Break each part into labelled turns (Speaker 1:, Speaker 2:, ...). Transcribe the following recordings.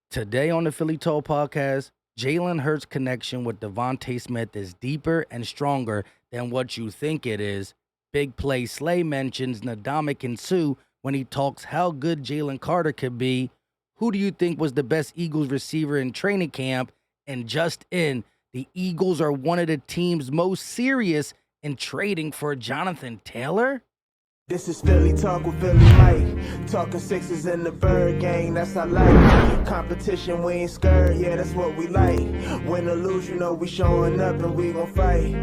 Speaker 1: Today on the Philly Talk podcast, Jalen Hurts' connection with Devonta Smith is deeper and stronger than what you think it is. Big Play Slay mentions Ndamukong Suh when he talks how good Jalen Carter could be. Who do you think was the best Eagles receiver in training camp? And just in, the Eagles are one of the teams most serious in trading for Jonathan Taylor?
Speaker 2: This is Philly Talk with Philly Mike. Talking sixes in the bird gang, that's our life. Competition, we ain't scared, yeah, that's what we like. Win or lose, you know we showing up and we gon' fight.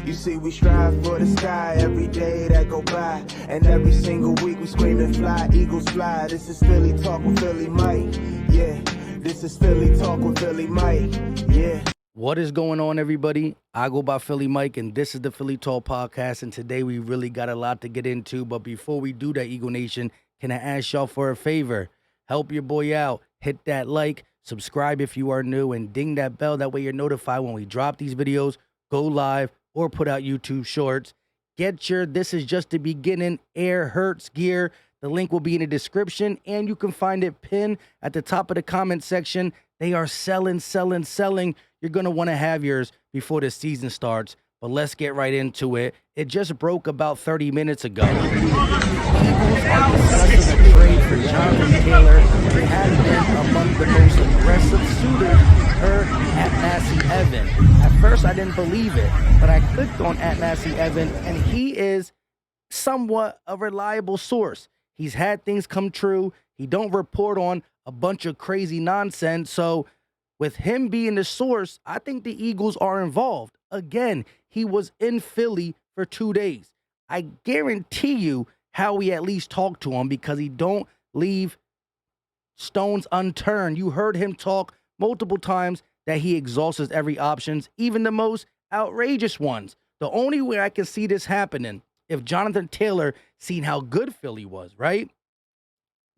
Speaker 2: You see we strive for the sky every day that go by. And every single week we scream and fly, Eagles fly. This is Philly Talk with Philly Mike, yeah. This is Philly Talk with Philly Mike, yeah.
Speaker 1: What is going on, everybody? I go by Philly Mike, and this is the Philly Talk podcast, and today we really got a lot to get into, but before we do that, Eagle Nation, can I ask y'all for a favor? Help your boy out. Hit that like, subscribe if you are new, and ding that bell. That way you're notified when we drop these videos, go live, or put out YouTube shorts. Get your This Is Just the Beginning Air Hurts gear. The link will be in the description, and you can find it pinned at the top of the comment section. They are selling. You're going to want to have yours before the season starts, but let's get right into it. It just broke about 30 minutes ago. The Eagles are discussing a trade for Jonathan Taylor, who has been among the most aggressive suitors per at Massey Evan. At first, I didn't believe it, but I clicked on at Massey Evan, and he is somewhat a reliable source. He's had things come true. He don't report on a bunch of crazy nonsense, so with him being the source, I think the Eagles are involved. Again, he was in Philly for 2 days. I guarantee you Howie at least talked to him because he don't leave stones unturned. You heard him talk multiple times that he exhausts every options, even the most outrageous ones. The only way I can see this happening, if Jonathan Taylor seen how good Philly was, right?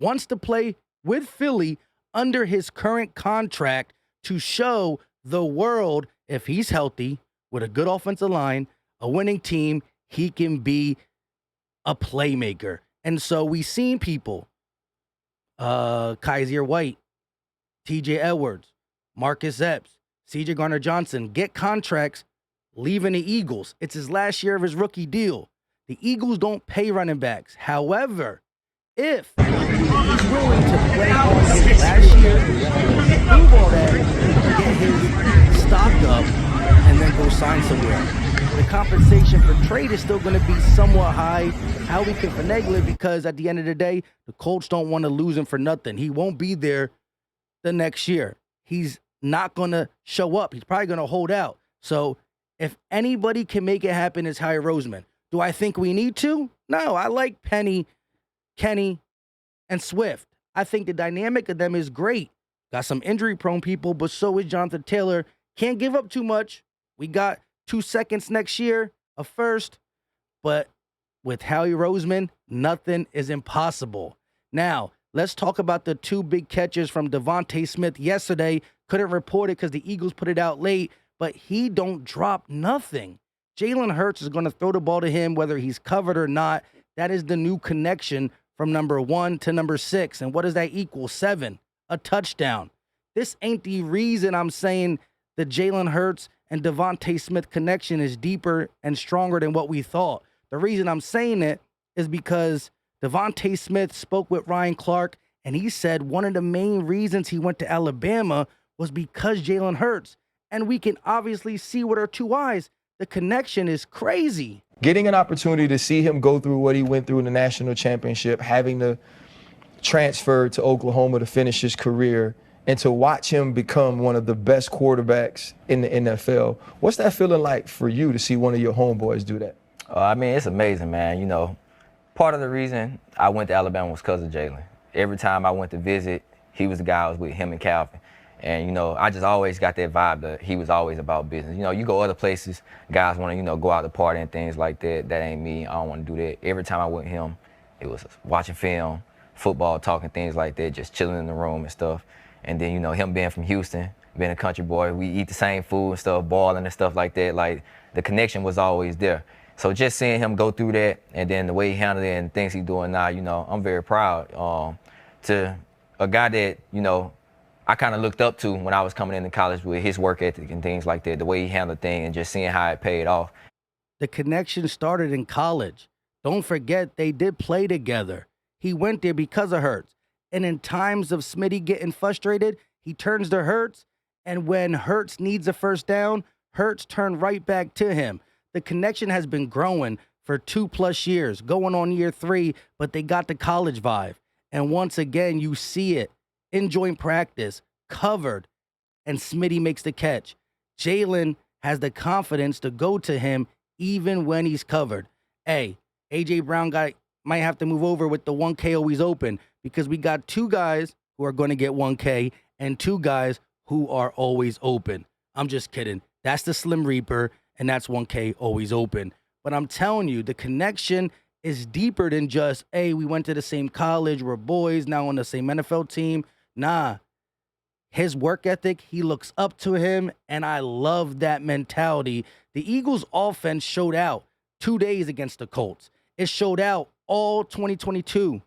Speaker 1: Wants to play with Philly under his current contract to show the world, if he's healthy, with a good offensive line, a winning team, he can be a playmaker. And so we've seen people, Kaiser White, TJ Edwards, Marcus Epps, CJ Garner-Johnson, get contracts leaving the Eagles. It's his last year of his rookie deal. The Eagles don't pay running backs. However, if he's willing to play on his last year, prove all that, get his stock up, and then go sign somewhere. The compensation for trade is still going to be somewhat high. How we can finagle it, because at the end of the day, the Colts don't want to lose him for nothing. He won't be there the next year. He's not going to show up. He's probably going to hold out. So if anybody can make it happen, it's Howie Roseman. Do I think we need to? No, I like Penny, Kenny, and Swift. I think the dynamic of them is great. Got some injury-prone people, but so is Jonathan Taylor. Can't give up too much. We got 2 seconds next year, a first. But with Howie Roseman, nothing is impossible. Now, let's talk about the 2 big catches from Devonta Smith yesterday. Couldn't report it because the Eagles put it out late, but he don't drop nothing. Jalen Hurts is going to throw the ball to him whether he's covered or not. That is the new connection from number 1 to number 6. And what does that equal? 7. A touchdown. This ain't the reason I'm saying the Jalen Hurts and Devonta Smith connection is deeper and stronger than what we thought. The reason I'm saying it is because Devonta Smith spoke with Ryan Clark, and he said one of the main reasons he went to Alabama was because Jalen Hurts. And we can obviously see with our 2 eyes, the connection is crazy.
Speaker 3: Getting an opportunity to see him go through what he went through in the national championship, having to transfer to Oklahoma to finish his career, and to watch him become one of the best quarterbacks in the NFL. What's that feeling like for you to see one of your homeboys do that?
Speaker 4: I mean, it's amazing, man. You know, part of the reason I went to Alabama was because of Jalen. Every time I went to visit, he was the guy I was with, him and Calvin. And, you know, I just always got that vibe that he was always about business. You know, you go other places, guys want to, you know, go out to party and things like that. That ain't me. I don't want to do that. Every time I went with him, it was watching film, football, talking, things like that, just chilling in the room and stuff. And then, you know, him being from Houston, being a country boy, we eat the same food and stuff, balling and stuff like that. Like, the connection was always there. So just seeing him go through that, and then the way he handled it and things he's doing now, you know, I'm very proud to a guy that, you know, I kind of looked up to when I was coming into college with his work ethic and things like that, the way he handled things and just seeing how it paid off.
Speaker 1: The connection started in college. Don't forget, they did play together. He went there because of Hurts. And in times of Smitty getting frustrated, he turns to Hurts. And when Hurts needs a first down, Hurts turned right back to him. The connection has been growing for 2+ years, going on year 3, but they got the college vibe. And once again, you see it in joint practice, covered, and Smitty makes the catch. Jalen has the confidence to go to him even when he's covered. Hey, A.J. Brown might have to move over with the 1K always open, because we got 2 guys who are going to get 1K and 2 guys who are always open. I'm just kidding. That's the Slim Reaper, and that's 1K always open. But I'm telling you, the connection is deeper than just, hey, we went to the same college, we're boys, now on the same NFL team. Nah. His work ethic, he looks up to him, and I love that mentality. The Eagles' offense showed out 2 days against the Colts. It showed out all 2022.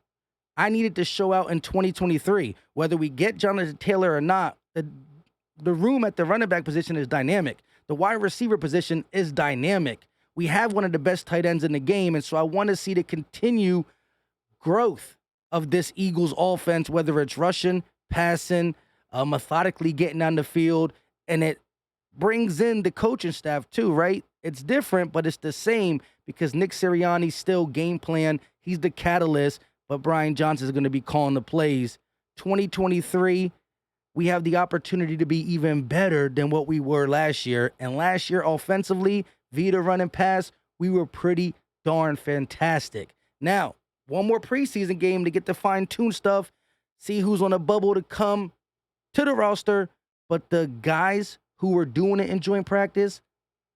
Speaker 1: I needed to show out in 2023. Whether we get Jonathan Taylor or not, the room at the running back position is dynamic. The wide receiver position is dynamic. We have one of the best tight ends in the game, and so I want to see the continued growth of this Eagles offense, whether it's rushing, passing, methodically getting down the field, and it brings in the coaching staff too, right? It's different, but it's the same because Nick Sirianni's still game plan. He's the catalyst, but Brian Johnson is going to be calling the plays. 2023, we have the opportunity to be even better than what we were last year. And last year, offensively, via the run and pass, we were pretty darn fantastic. Now, one more preseason game to get to fine-tune stuff, see who's on a bubble to come to the roster. But the guys who were doing it in joint practice,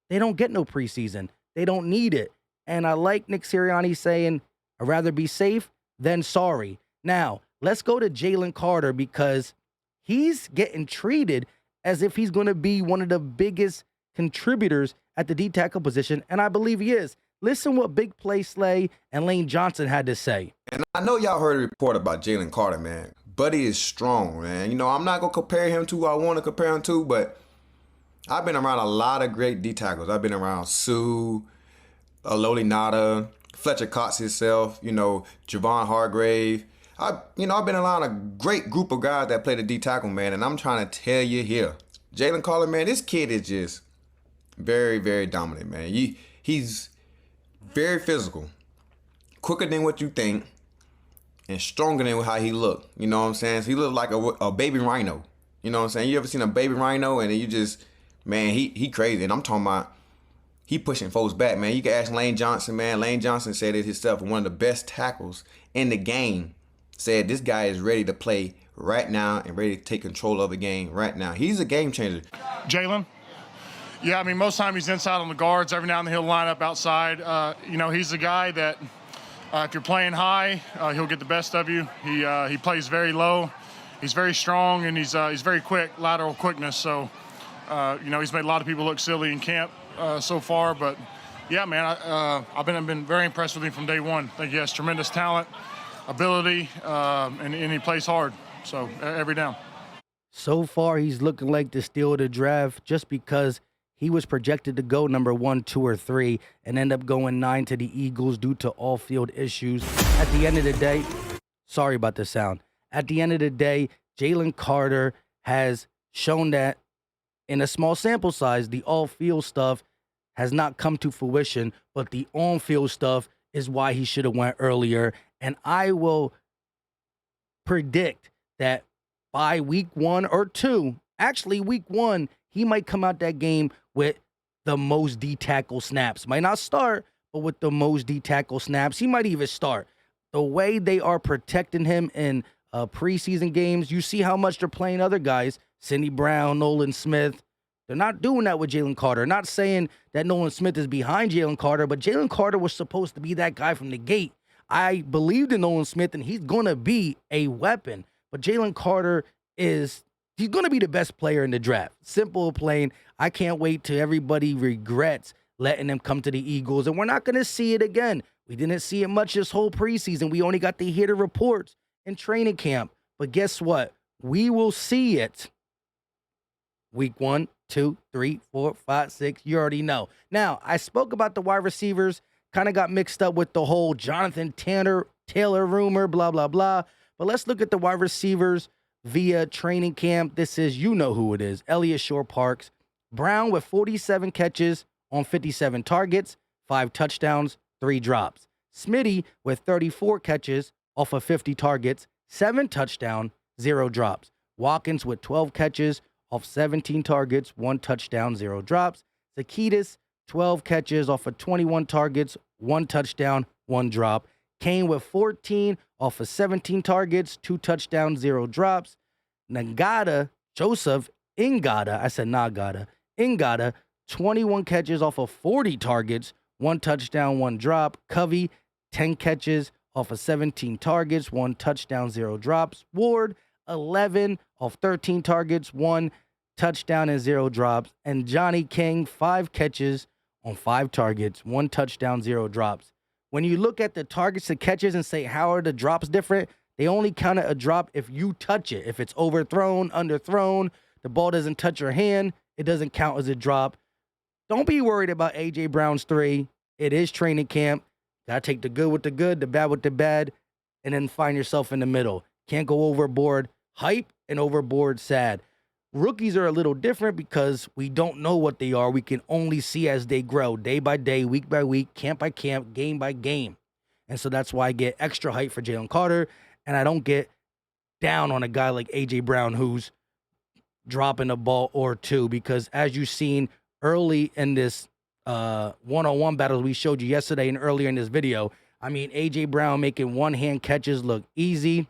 Speaker 1: they don't get no preseason. They don't need it. And I like Nick Sirianni saying, I'd rather be safe than sorry. Now, let's go to Jalen Carter, because he's getting treated as if he's going to be one of the biggest contributors at the D-tackle position, and I believe he is. Listen what Big Play Slay and Lane Johnson had to say.
Speaker 5: And I know y'all heard a report about Jalen Carter, man. Buddy is strong, man. You know, I'm not going to compare him to who I want to compare him to, but I've been around a lot of great D-tackles. I've been around Sue, Loli Nada, Fletcher Cox himself, you know, Javon Hargrave. I've been around a great group of guys that play the D-tackle, man, and I'm trying to tell you here, Jalen Carter, man, this kid is just very, very dominant, man. He's very physical, quicker than what you think, and stronger than how he look. You know what I'm saying? So he look like a baby rhino. You know what I'm saying? You ever seen a baby rhino and then you just, man, he crazy. And I'm talking about he pushing folks back, man. You can ask Lane Johnson, man. Lane Johnson said it himself, one of the best tackles in the game. Said this guy is ready to play right now and ready to take control of the game right now. He's a game changer.
Speaker 6: Jalen? Yeah, I mean, most time he's inside on the guards. Every now and then he'll line up outside. He's a guy that if you're playing high, he'll get the best of you. He plays very low. He's very strong, and he's very quick, lateral quickness. So, he's made a lot of people look silly in camp so far. But, yeah, man, I've been very impressed with him from day one. I think he has tremendous talent, ability, and he plays hard. So, every down.
Speaker 1: So far, he's looking like the steal of the draft just because he was projected to go number 1, 2, or 3 and end up going 9 to the Eagles due to all-field issues. At the end of the day, sorry about the sound. At the end of the day, Jalen Carter has shown that in a small sample size, the all-field stuff has not come to fruition, but the on-field stuff is why he should have went earlier. And I will predict that by week 1 or 2, actually week 1, he might come out that game with the most D-tackle snaps. Might not start, but with the most D-tackle snaps. He might even start. The way they are protecting him in preseason games, you see how much they're playing other guys. Cindy Brown, Nolan Smith. They're not doing that with Jalen Carter. Not saying that Nolan Smith is behind Jalen Carter, but Jalen Carter was supposed to be that guy from the gate. I believed in Nolan Smith, and he's going to be a weapon. But Jalen Carter he's going to be the best player in the draft. Simple, plain. I can't wait till everybody regrets letting him come to the Eagles. And we're not going to see it again. We didn't see it much this whole preseason. We only got to hear the reports in training camp. But guess what? we will see it week 1, 2, 3, 4, 5, 6. You already know. Now, I spoke about the wide receivers, kind of got mixed up with the whole Jonathan Taylor rumor, blah, blah, blah. But let's look at the wide receivers via training camp. This is, you know who it is, Elliott Shore-Parks. Brown with 47 catches on 57 targets, 5 touchdowns, 3 drops. Smitty with 34 catches off of 50 targets, 7 touchdowns, 0 drops. Watkins with 12 catches off 17 targets, 1 touchdown, 0 drops. Zaccheaus, 12 catches off of 21 targets, 1 touchdown, 1 drop. Kane with 14 off of 17 targets, 2 touchdowns, 0 drops. Joseph Ngata, 21 catches off of 40 targets, 1 touchdown, 1 drop. Covey, 10 catches off of 17 targets, 1 touchdown, 0 drops. Ward, 11 off 13 targets, 1 touchdown and 0 drops. And Johnny King, 5 catches on 5 targets, 1 touchdown, 0 drops. When you look at the targets to catches and say, how are the drops different? They only count a drop if you touch it. If it's overthrown, underthrown, the ball doesn't touch your hand, it doesn't count as a drop. Don't be worried about A.J. Brown's 3. It is training camp. Got to take the good with the good, the bad with the bad, and then find yourself in the middle. Can't go overboard hype and overboard sad. Rookies are a little different because we don't know what they are. We can only see as they grow, day by day, week by week, camp by camp, game by game. And so that's why I get extra hype for Jalen Carter, and I don't get down on a guy like A.J. Brown who's dropping a ball or two, because as you've seen early in this one-on-one battles we showed you yesterday and earlier in this video, I mean, A.J. Brown making one-hand catches look easy.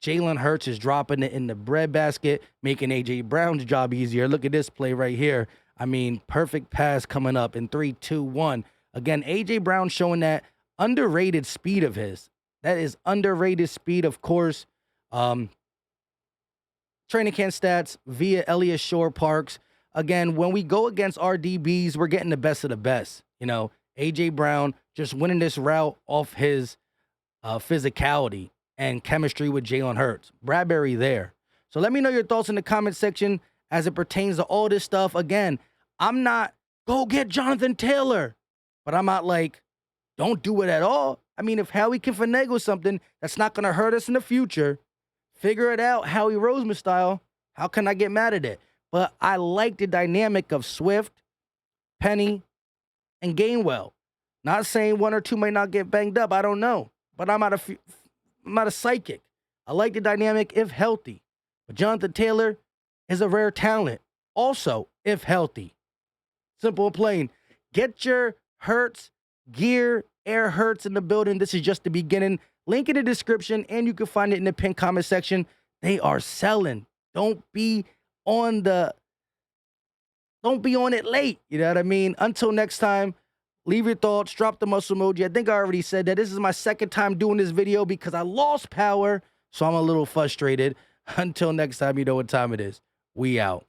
Speaker 1: Jalen Hurts is dropping it in the breadbasket, making A.J. Brown's job easier. Look at this play right here. I mean, perfect pass coming up in 3, 2, 1. Again, A.J. Brown showing that underrated speed of his. That is underrated speed, of course. Training camp stats via Elliott Shore-Parks. Again, when we go against our DBs, we're getting the best of the best. You know, A.J. Brown just winning this route off his physicality and chemistry with Jalen Hurts. Bradbury there. So let me know your thoughts in the comment section as it pertains to all this stuff. Again, I'm not, go get Jonathan Taylor. But I'm not like, don't do it at all. I mean, if Howie can finagle something that's not going to hurt us in the future, figure it out Howie Roseman style. How can I get mad at it? But I like the dynamic of Swift, Penny, and Gainwell. Not saying 1 or 2 may not get banged up. I don't know. But I'm not a psychic. I like the dynamic if healthy. But Jonathan Taylor is a rare talent. Also, if healthy. Simple and plain. Get your Hurts gear, Air Hurts in the building. This is just the beginning. Link in the description, and you can find it in the pinned comment section. They are selling. Don't be on it late. You know what I mean? Until next time, leave your thoughts, drop the muscle emoji. I think I already said that. This is my second time doing this video because I lost power, so I'm a little frustrated. Until next time, you know what time it is. We out.